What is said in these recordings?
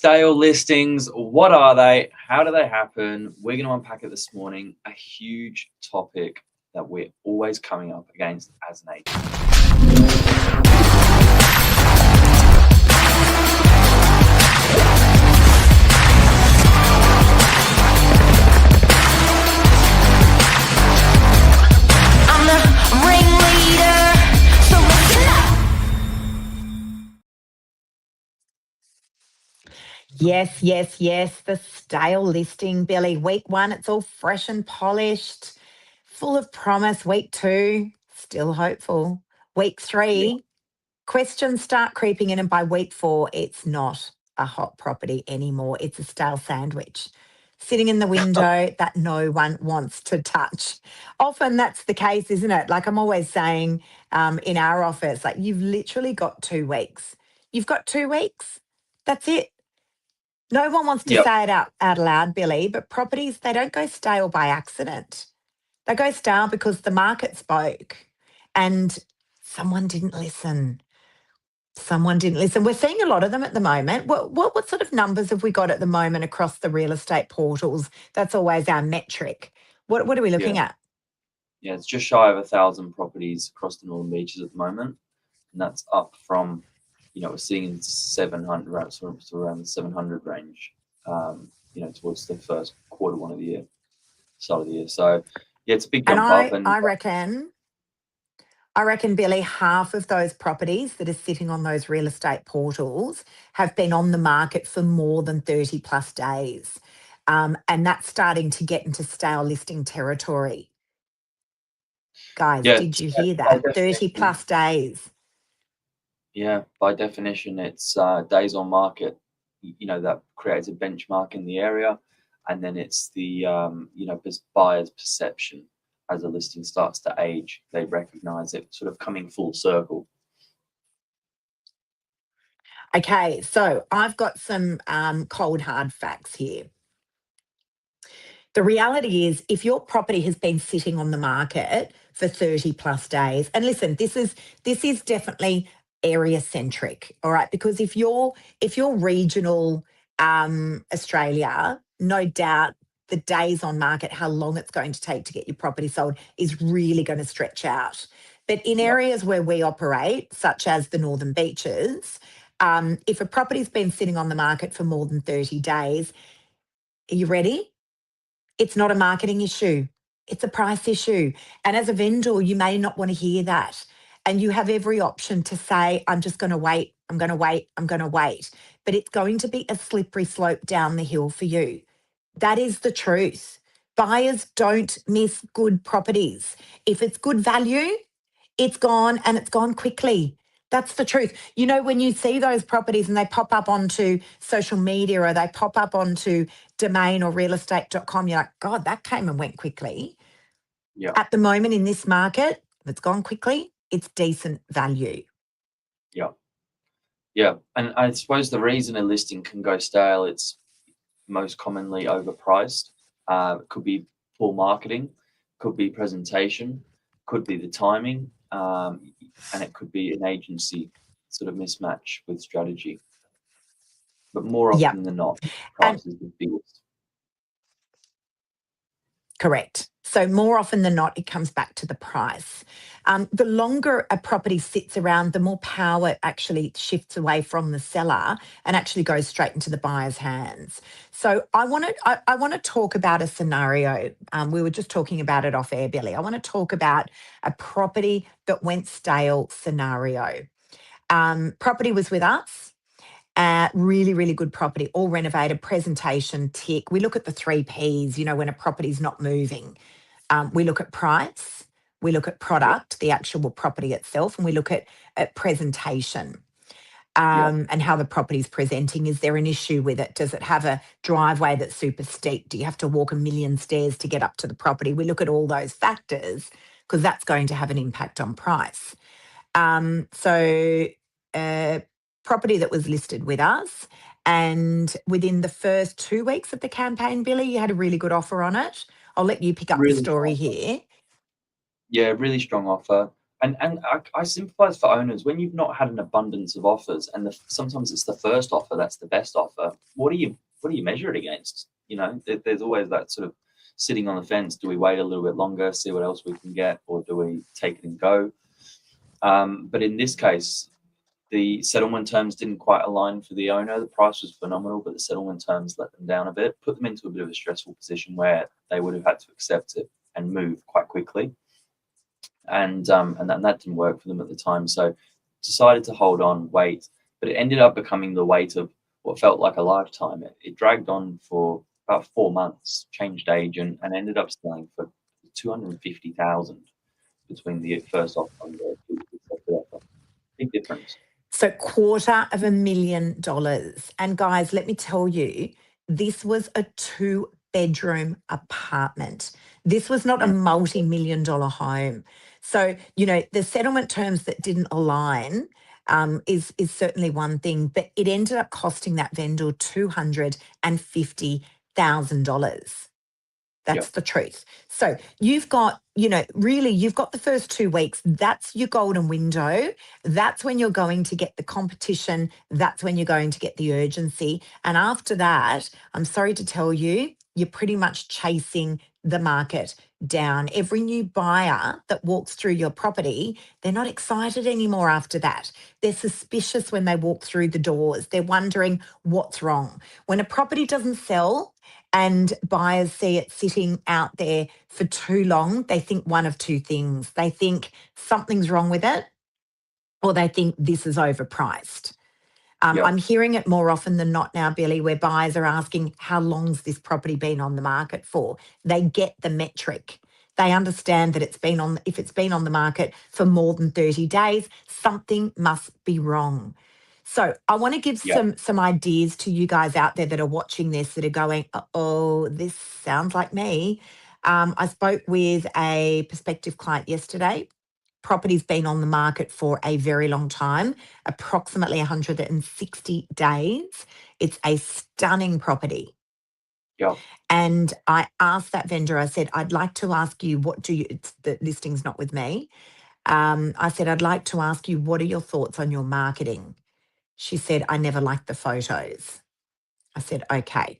Stale listings, what are they? How do they happen? We're going to unpack it this morning. A huge topic that we're always coming up against as an agent. Yes, yes, yes. The stale listing, Billy. Week 1, it's all fresh and polished, full of promise. Week 2, still hopeful. Week 3, questions start creeping in. And by week 4, it's not a hot property anymore. It's a stale sandwich sitting in the window that no one wants to touch. Often that's the case, isn't it? Like I'm always saying in our office, like you've literally got 2 weeks. You've got 2 weeks. That's it. No one wants to say it out loud, Billy, but properties, they don't go stale by accident. They go stale because the market spoke and someone didn't listen. Someone didn't listen. We're seeing a lot of them at the moment. What sort of numbers have we got at the moment across the real estate portals? That's always our metric. What are we looking at? Yeah, it's just shy of 1,000 properties across the Northern Beaches at the moment. And that's up from, we're seeing 700, around the 700 range, towards the first quarter one of the year, start of the year. So, yeah, it's a big jump up. And I reckon, Billy, half of those properties that are sitting on those real estate portals have been on the market for more than 30 plus days. And that's starting to get into stale listing territory. Guys, did you hear that? 30 plus days. Yeah, by definition, it's days on market, that creates a benchmark in the area. And then it's the, buyer's perception as a listing starts to age. They recognize it sort of coming full circle. Okay, so I've got some cold hard facts here. The reality is if your property has been sitting on the market for 30 plus days, and listen, this is definitely area centric, all right? Because if you're regional Australia, no doubt the days on market, how long it's going to take to get your property sold is really going to stretch out. But in areas where we operate, such as the Northern Beaches, if a property's been sitting on the market for more than 30 days, are you ready? It's not a marketing issue. It's a price issue. And as a vendor, you may not want to hear that. And you have every option to say, I'm just going to wait. I'm going to wait. I'm going to wait. But it's going to be a slippery slope down the hill for you. That is the truth. Buyers don't miss good properties. If it's good value, it's gone and it's gone quickly. That's the truth. When you see those properties and they pop up onto social media or they pop up onto Domain or realestate.com, you're like, God, that came and went quickly. Yeah. At the moment in this market, if it's gone quickly, it's decent value. Yeah. Yeah. And I suppose the reason a listing can go stale, it's most commonly overpriced. It could be poor marketing, could be presentation, could be the timing, and it could be an agency sort of mismatch with strategy. But more often than not, price is the biggest. Correct. So more often than not, it comes back to the price. The longer a property sits around, the more power it actually shifts away from the seller and actually goes straight into the buyer's hands. So I want to talk about a scenario. We were just talking about it off air, Billy. I want to talk about a property that went stale scenario. Property was with us. Really, really good property, all renovated, presentation, tick. We look at the 3 Ps, when a property's not moving. We look at price, we look at product, the actual property itself, and we look at presentation and how the property's presenting. Is there an issue with it? Does it have a driveway that's super steep? Do you have to walk 1,000,000 stairs to get up to the property? We look at all those factors because that's going to have an impact on price. Property that was listed with us, and within the first 2 weeks of the campaign, Billy, you had a really good offer on it. I'll let you pick up the story here. Yeah, really strong offer. And I sympathise for owners when you've not had an abundance of offers, and sometimes it's the first offer that's the best offer. What do you measure it against? There's always that sort of sitting on the fence. Do we wait a little bit longer, see what else we can get, or do we take it and go? But in this case, the settlement terms didn't quite align for the owner. The price was phenomenal, but the settlement terms let them down a bit, put them into a bit of a stressful position where they would have had to accept it and move quite quickly. And that didn't work for them at the time. So decided to hold on, wait, but it ended up becoming the wait of what felt like a lifetime. It dragged on for about 4 months, changed agent, and ended up selling for 250,000 between the first offer and the accepted offer. Big difference. So $250,000. And guys, let me tell you, this was a 2-bedroom apartment. This was not a multi-million-dollar home. So, the settlement terms that didn't align is certainly one thing, but it ended up costing that vendor $250,000. That's the truth. So you've got, really, you've got the first 2 weeks. That's your golden window. That's when you're going to get the competition. That's when you're going to get the urgency. And after that, I'm sorry to tell you, you're pretty much chasing the market down. Every new buyer that walks through your property, they're not excited anymore after that. They're suspicious when they walk through the doors. They're wondering what's wrong. When a property doesn't sell, and buyers see it sitting out there for too long, they think one of two things. They think something's wrong with it, or they think this is overpriced. I'm hearing it more often than not now, Billy, where buyers are asking, how long's this property been on the market for? They get the metric. They understand that if it's been on the market for more than 30 days, something must be wrong. So I want to give some ideas to you guys out there that are watching this, that are going, oh, this sounds like me. I spoke with a prospective client yesterday. Property's been on the market for a very long time, approximately 160 days. It's a stunning property. Yeah. And I asked that vendor, I said, I'd like to ask you, the listing's not with me. I said, I'd like to ask you, what are your thoughts on your marketing? She said, I never liked the photos. I said, okay,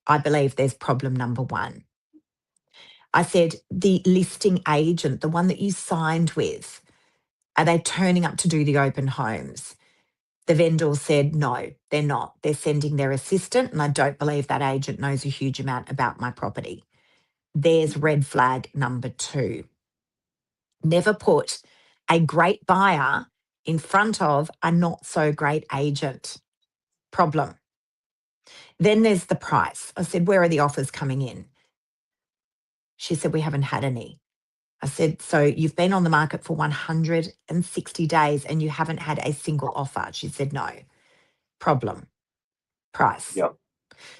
I believe there's problem number 1. I said, the listing agent, the one that you signed with, are they turning up to do the open homes? The vendor said, no, they're not. They're sending their assistant, and I don't believe that agent knows a huge amount about my property. There's red flag number 2. Never put a great buyer in front of a not so great agent. Problem. Then there's the price. I said, where are the offers coming in? She said, we haven't had any. I said, so you've been on the market for 160 days and you haven't had a single offer? She said, no. Problem. Price. Yeah.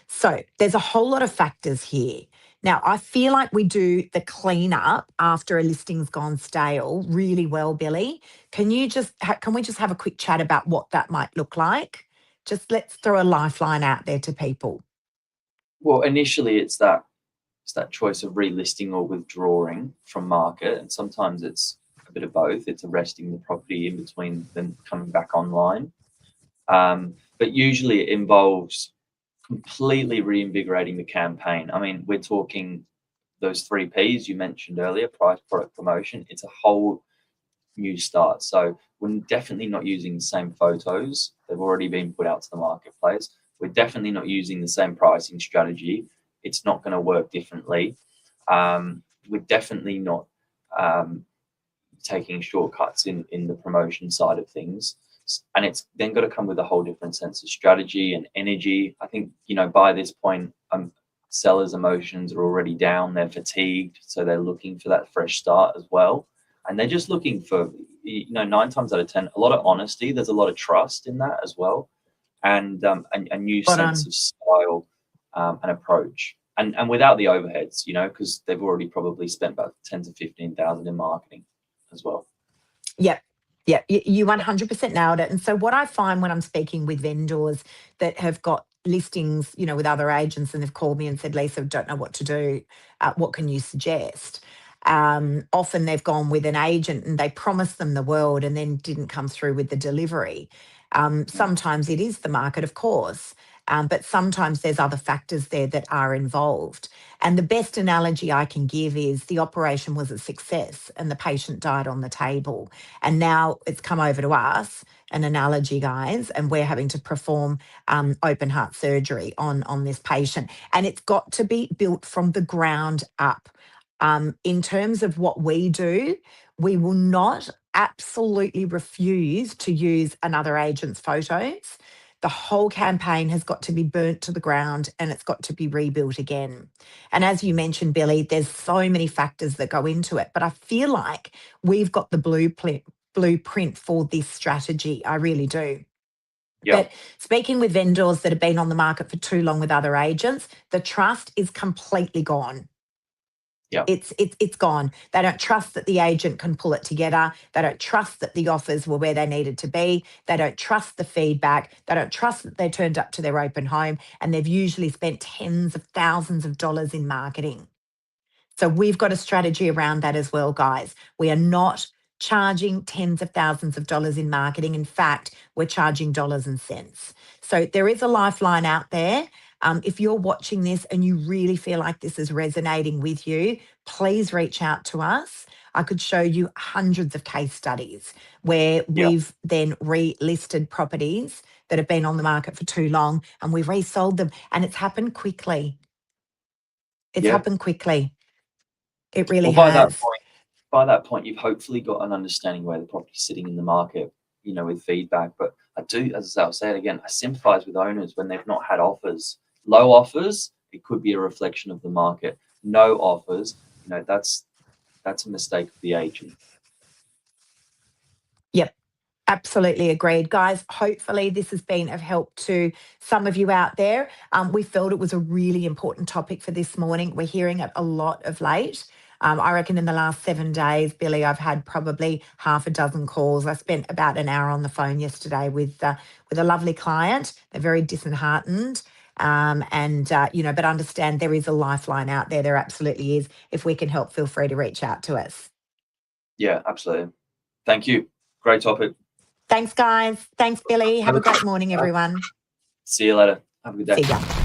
So there's a whole lot of factors here. Now, I feel like we do the cleanup after a listing's gone stale really well, Billy. Can we just have a quick chat about what that might look like? Just let's throw a lifeline out there to people. Well, initially it's that choice of relisting or withdrawing from market, and sometimes it's a bit of both. It's arresting the property in between them coming back online, but usually it involves completely reinvigorating the campaign. I mean, we're talking those 3 Ps you mentioned earlier: price, product, promotion. It's a whole new start. So we're definitely not using the same photos. They've already been put out to the marketplace. We're definitely not using the same pricing strategy. It's not going to work differently. We're definitely not taking shortcuts in the promotion side of things. And it's then got to come with a whole different sense of strategy and energy. I think, by this point, sellers' emotions are already down. They're fatigued. So they're looking for that fresh start as well. And they're just looking for, 9 times out of 10, a lot of honesty. There's a lot of trust in that as well. And a new sense of style and approach. And without the overheads, because they've already probably spent about 10 to 15,000 in marketing as well. Yep. Yeah, you 100% nailed it. And so what I find when I'm speaking with vendors that have got listings, with other agents, and they've called me and said, Lisa, don't know what to do. What can you suggest? Often they've gone with an agent and they promised them the world and then didn't come through with the delivery. Sometimes it is the market, of course, but sometimes there's other factors there that are involved. And the best analogy I can give is the operation was a success and the patient died on the table. And now it's come over to us, an analogy, guys, and we're having to perform open heart surgery on this patient. And it's got to be built from the ground up. In terms of what we do, we will not absolutely refuse to use another agent's photos. The whole campaign has got to be burnt to the ground and it's got to be rebuilt again. And as you mentioned, Billy, there's so many factors that go into it, but I feel like we've got the blueprint for this strategy. I really do. Yeah. But speaking with vendors that have been on the market for too long with other agents, the trust is completely gone. Yeah. It's gone. They don't trust that the agent can pull it together. They don't trust that the offers were where they needed to be. They don't trust the feedback. They don't trust that they turned up to their open home, and they've usually spent tens of thousands of dollars in marketing. So we've got a strategy around that as well, guys. We are not charging tens of thousands of dollars in marketing. In fact, we're charging dollars and cents. So there is a lifeline out there. If you're watching this and you really feel like this is resonating with you, please reach out to us. I could show you hundreds of case studies where we've then relisted properties that have been on the market for too long and we've resold them, and it's happened quickly. It's happened quickly. It really has. By that point, you've hopefully got an understanding where the property's sitting in the market, with feedback. But I do, as I'll say it again, I sympathise with owners when they've not had offers. Low offers, it could be a reflection of the market. No offers, that's a mistake of the agent. Yep. Absolutely agreed. Guys, hopefully this has been of help to some of you out there. We felt it was a really important topic for this morning. We're hearing it a lot of late. I reckon in the last 7 days, Billy, I've had probably half a dozen calls. I spent about an hour on the phone yesterday with a lovely client. They're very disheartened. But understand there is a lifeline out there. There absolutely is. If we can help, feel free to reach out to us. Yeah, absolutely. Thank you. Great topic. Thanks, guys. Thanks, Billy. Have a great morning, everyone. See you later. Have a good day. See ya.